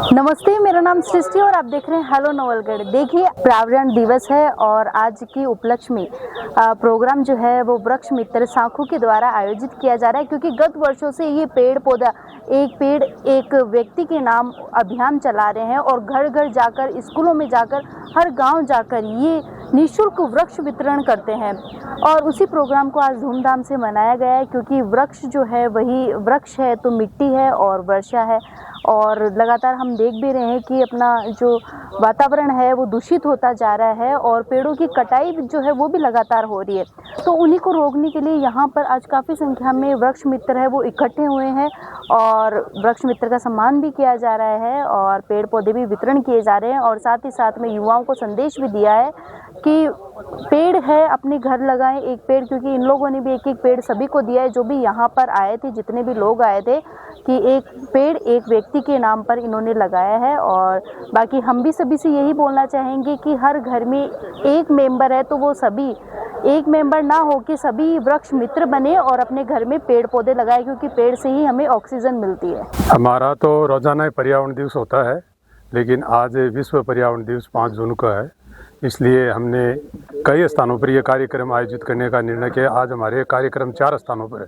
नमस्ते, मेरा नाम सृष्टि और आप देख रहे हैं हेलो नवलगढ़। देखिए, पर्यावरण दिवस है और आज की उपलक्ष्य में प्रोग्राम जो है वो वृक्ष मित्र साखू के द्वारा आयोजित किया जा रहा है, क्योंकि गत वर्षों से ये पेड़ पौधा एक पेड़ एक व्यक्ति के नाम अभियान चला रहे हैं और घर घर जाकर, स्कूलों में जाकर, हर गांव जाकर ये निःशुल्क वृक्ष वितरण करते हैं। और उसी प्रोग्राम को आज धूमधाम से मनाया गया है, क्योंकि वृक्ष जो है वही वृक्ष है तो मिट्टी है और वर्षा है। और लगातार हम देख भी रहे हैं कि अपना जो वातावरण है वो दूषित होता जा रहा है और पेड़ों की कटाई जो है वो भी लगातार हो रही है। तो उन्हीं को रोकने के लिए यहाँ पर आज काफ़ी संख्या में वृक्ष मित्र है वो इकट्ठे हुए हैं और वृक्ष मित्र का सम्मान भी किया जा रहा है और पेड़ पौधे भी वितरण किए जा रहे हैं। और साथ ही साथ में युवाओं को संदेश भी दिया है कि पेड़ है अपने घर लगाएं एक पेड़, क्योंकि इन लोगों ने भी एक एक पेड़ सभी को दिया है जो भी यहाँ पर आए थे, जितने भी लोग आए थे, कि एक पेड़ एक व्यक्ति के नाम पर इन्होंने लगाया है। और बाकी हम भी सभी से यही बोलना चाहेंगे कि हर घर में एक मेंबर है तो वो सभी एक मेंबर ना हो कि सभी वृक्ष मित्र बने और अपने घर में पेड़ पौधे लगाए, क्योंकि पेड़ से ही हमें ऑक्सीजन मिलती है। हमारा तो रोजाना पर्यावरण दिवस होता है, लेकिन आज विश्व पर्यावरण दिवस 5 जून का है, इसलिए हमने कई स्थानों पर यह कार्यक्रम आयोजित करने का निर्णय किया। आज हमारे कार्यक्रम 4 स्थानों पर है,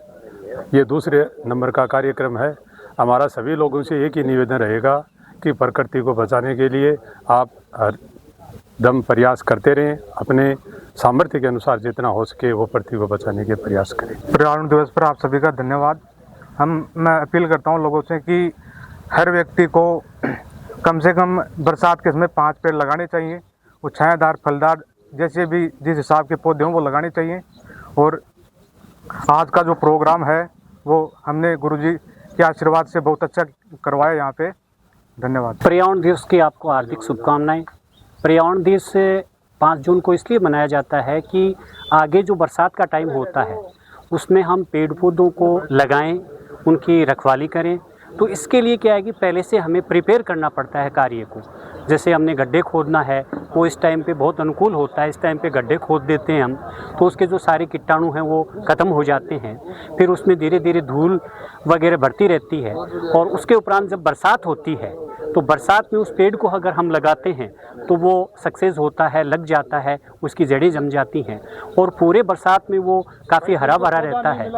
ये दूसरे नंबर का कार्यक्रम है। हमारा सभी लोगों से एक ही निवेदन रहेगा कि प्रकृति को बचाने के लिए आप हर दम प्रयास करते रहें, अपने सामर्थ्य के अनुसार जितना हो सके वो पृथ्वी को बचाने के प्रयास करें। पर्यावरण दिवस पर आप सभी का धन्यवाद। मैं अपील करता हूं लोगों से कि हर व्यक्ति को कम से कम बरसात के समय 5 पेड़ लगाने चाहिए। वो छायादार, फलदार, जैसे भी जिस हिसाब के पौधे हों वो लगाने चाहिए। और आज का जो प्रोग्राम है वो हमने गुरुजी के आशीर्वाद से बहुत अच्छा करवाया यहाँ पे। धन्यवाद। पर्यावरण दिवस की आपको हार्दिक शुभकामनाएं। पर्यावरण दिवस 5 जून को इसलिए मनाया जाता है कि आगे जो बरसात का टाइम होता है उसमें हम पेड़ पौधों को लगाएं, उनकी रखवाली करें। तो इसके लिए क्या है कि पहले से हमें प्रिपेयर करना पड़ता है कार्य को। जैसे हमने गड्ढे खोदना है, वो इस टाइम पे बहुत अनुकूल होता है, इस टाइम पे गड्ढे खोद देते हैं हम, तो उसके जो सारे कीटाणु हैं वो ख़त्म हो जाते हैं। फिर उसमें धीरे धीरे धूल वगैरह बढ़ती रहती है और उसके उपरांत जब बरसात होती है तो बरसात में उस पेड़ को अगर हम लगाते हैं तो वो सक्सेस होता है, लग जाता है, उसकी जड़ें जम जाती हैं और पूरे बरसात में वो काफ़ी हरा भरा रहता है।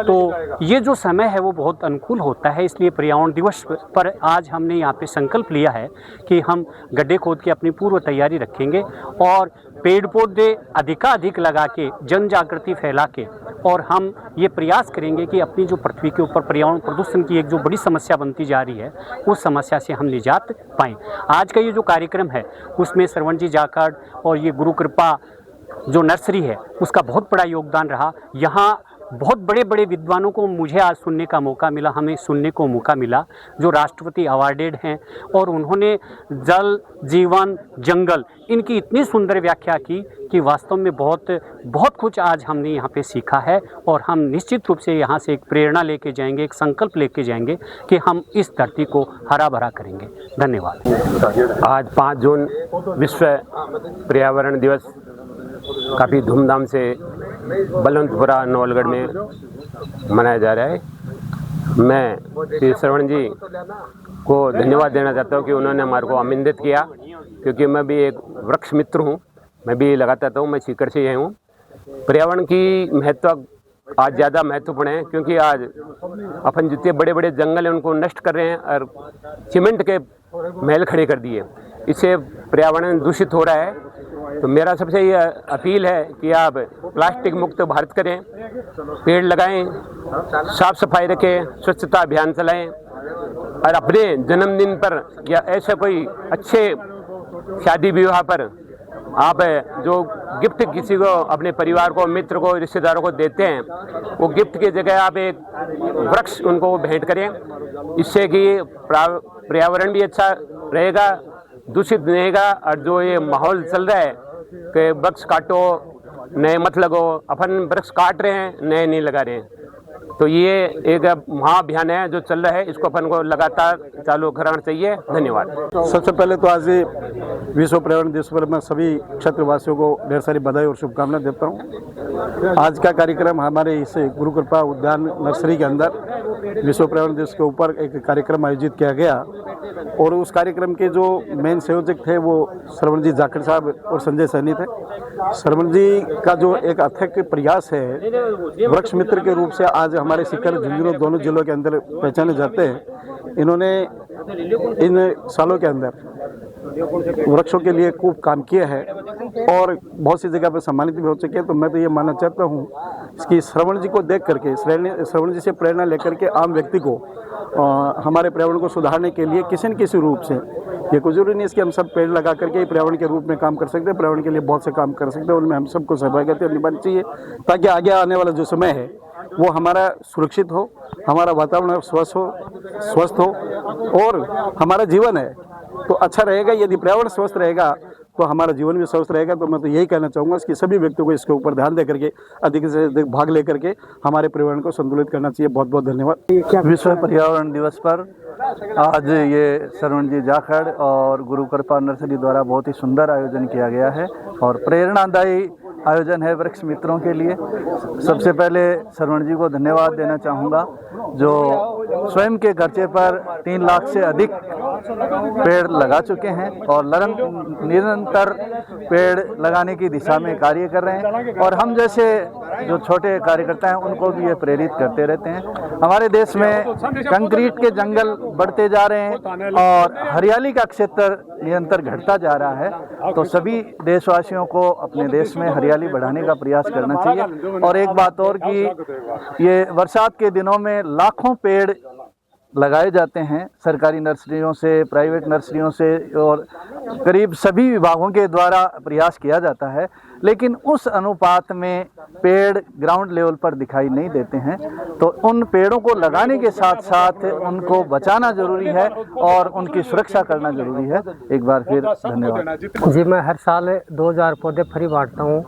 तो ये जो समय है वो बहुत अनुकूल होता है। इसलिए पर्यावरण दिवस पर आज हमने यहाँ पे संकल्प लिया है कि हम गड्ढे खोद के अपनी पूर्व तैयारी रखेंगे और पेड़ पौधे अधिकाधिक लगा के, जन जागृति फैला के, और हम ये प्रयास करेंगे कि अपनी जो पृथ्वी के ऊपर पर्यावरण प्रदूषण की एक जो बड़ी समस्या बनती जा रही है उस समस्या से हम निजात पाएँ। आज का ये जो कार्यक्रम है उसमें श्रवण जी जाखड़ और ये गुरु कृपा जो नर्सरी है उसका बहुत बड़ा योगदान रहा। यहाँ बहुत बड़े बड़े विद्वानों को मुझे आज सुनने का मौका मिला, हमें सुनने को मौका मिला जो राष्ट्रपति अवार्डेड हैं, और उन्होंने जल, जीवन, जंगल, इनकी इतनी सुंदर व्याख्या की कि वास्तव में बहुत कुछ आज हमने यहाँ पे सीखा है। और हम निश्चित रूप से यहाँ से एक प्रेरणा लेके जाएंगे, एक संकल्प लेके जाएंगे कि हम इस धरती को हरा भरा करेंगे। धन्यवाद। आज 5 जून विश्व पर्यावरण दिवस काफ़ी धूमधाम से बलवंतपुरा नवलगढ़ में मनाया जा रहा है। मैं श्री श्रवण जी को धन्यवाद देना चाहता हूँ कि उन्होंने हमारे को आमंत्रित किया, क्योंकि मैं भी एक वृक्ष मित्र हूँ, मैं भी लगाता हूँ, मैं सीकर से ही हूँ। पर्यावरण की महत्व आज ज़्यादा महत्वपूर्ण है, क्योंकि आज अपन जितने बड़े बड़े जंगल हैं उनको नष्ट कर रहे हैं और सीमेंट के महल खड़े कर दिए, इससे पर्यावरण दूषित हो रहा है। तो मेरा सबसे ये अपील है कि आप प्लास्टिक मुक्त भारत करें, पेड़ लगाएं, साफ सफाई रखें, स्वच्छता अभियान चलाएं और अपने जन्मदिन पर या ऐसे कोई अच्छे शादी विवाह पर आप जो गिफ्ट किसी को, अपने परिवार को, मित्र को, रिश्तेदारों को देते हैं, वो गिफ्ट की जगह आप एक वृक्ष उनको भेंट करें। इससे कि पर्यावरण भी अच्छा रहेगा, दूषित रहेगा। और जो ये माहौल चल रहा है कि वृक्ष काटो, नए मत लगो, अपन वृक्ष काट रहे हैं, नए नहीं लगा रहे हैं। तो ये एक महाअभियान है जो चल रहा है, इसको अपन को लगातार चालू करना चाहिए। धन्यवाद। सबसे पहले तो आज विश्व पर्यावरण दिवस पर मैं सभी क्षेत्रवासियों को ढेर सारी बधाई और शुभकामनाएं देता हूं। आज का कार्यक्रम हमारे इस गुरु कृपा उद्यान नर्सरी के अंदर विश्व पर्यावरण दिवस के ऊपर एक कार्यक्रम आयोजित किया गया और उस कार्यक्रम के जो मेन संयोजक थे वो श्रवण जी जाखड़ साहब और संजय सैनी थे। श्रवण जी का जो एक अथक प्रयास है, वृक्ष मित्र के रूप से आज हमारे सीकर झुंझुनू दोनों जिलों के अंदर पहचाने जाते हैं। इन्होंने इन सालों के अंदर वृक्षों के लिए खूब काम किया है और बहुत सी जगह पर सम्मानित भी हो चुके हैं। तो मैं तो ये मानना चाहता हूँ कि श्रवण जी को देख करके, श्रवण जी से प्रेरणा लेकर के आम व्यक्ति को हमारे पर्यावरण को सुधारने के लिए किसी न किसी रूप से, ये कोई जरूरी नहीं है कि हम सब पेड़ लगा करके पर्यावरण के रूप में काम कर सकते हैं। पर्यावरण के लिए बहुत से काम कर सकते हैं, उनमें हम सबको सहभागिता निभानी चाहिए ताकि आगे आने वाला जो समय है वो हमारा सुरक्षित हो, हमारा वातावरण स्वस्थ हो और हमारा जीवन है तो अच्छा रहेगा। यदि पर्यावरण स्वस्थ रहेगा तो हमारा जीवन भी स्वस्थ रहेगा। तो मैं तो यही कहना चाहूँगा कि सभी व्यक्तियों को इसके ऊपर ध्यान दे करके अधिक से अधिक भाग लेकर के हमारे पर्यावरण को संतुलित करना चाहिए। बहुत बहुत धन्यवाद। विश्व पर्यावरण दिवस पर आज ये श्रवण जी जाखड़ और गुरु कृपा नर्सरी द्वारा बहुत ही सुंदर आयोजन किया गया है और प्रेरणादायी आयोजन है वृक्ष मित्रों के लिए। सबसे पहले श्रवण जी को धन्यवाद देना चाहूँगा जो स्वयं के खर्चे पर 3 लाख से अधिक पेड़ लगा चुके हैं और निरंतर पेड़ लगाने की दिशा में कार्य कर रहे हैं और हम जैसे जो छोटे कार्यकर्ता हैं उनको भी ये प्रेरित करते रहते हैं। हमारे देश में कंक्रीट के जंगल बढ़ते जा रहे हैं और हरियाली का क्षेत्र निरंतर घटता जा रहा है। तो सभी देशवासियों को अपने देश में हरियाली बढ़ाने का प्रयास करना चाहिए। और एक बात और कि ये बरसात के दिनों में लाखों पेड़ लगाए जाते हैं सरकारी नर्सरियों से, प्राइवेट नर्सरियों से और करीब सभी विभागों के द्वारा प्रयास किया जाता है, लेकिन उस अनुपात में पेड़ ग्राउंड लेवल पर दिखाई नहीं देते हैं। तो उन पेड़ों को लगाने के साथ साथ उनको बचाना जरूरी है और उनकी सुरक्षा करना जरूरी है। एक बार फिर धन्यवाद जी। मैं हर साल 2000 पौधे फ्री बांटता हूँ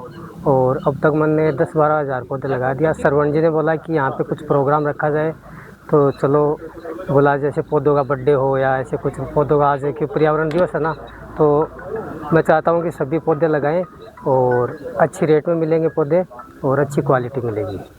और अब तक मैंने 10-12 हज़ार पौधे लगा दिया। श्रवण जी ने बोला कि यहाँ पे कुछ प्रोग्राम रखा जाए तो चलो बोला, जैसे पौधों का बर्थडे हो या ऐसे कुछ पौधों का, आज कि पर्यावरण दिवस है ना, तो मैं चाहता हूँ कि सभी पौधे लगाएं और अच्छी रेट में मिलेंगे पौधे और अच्छी क्वालिटी मिलेगी।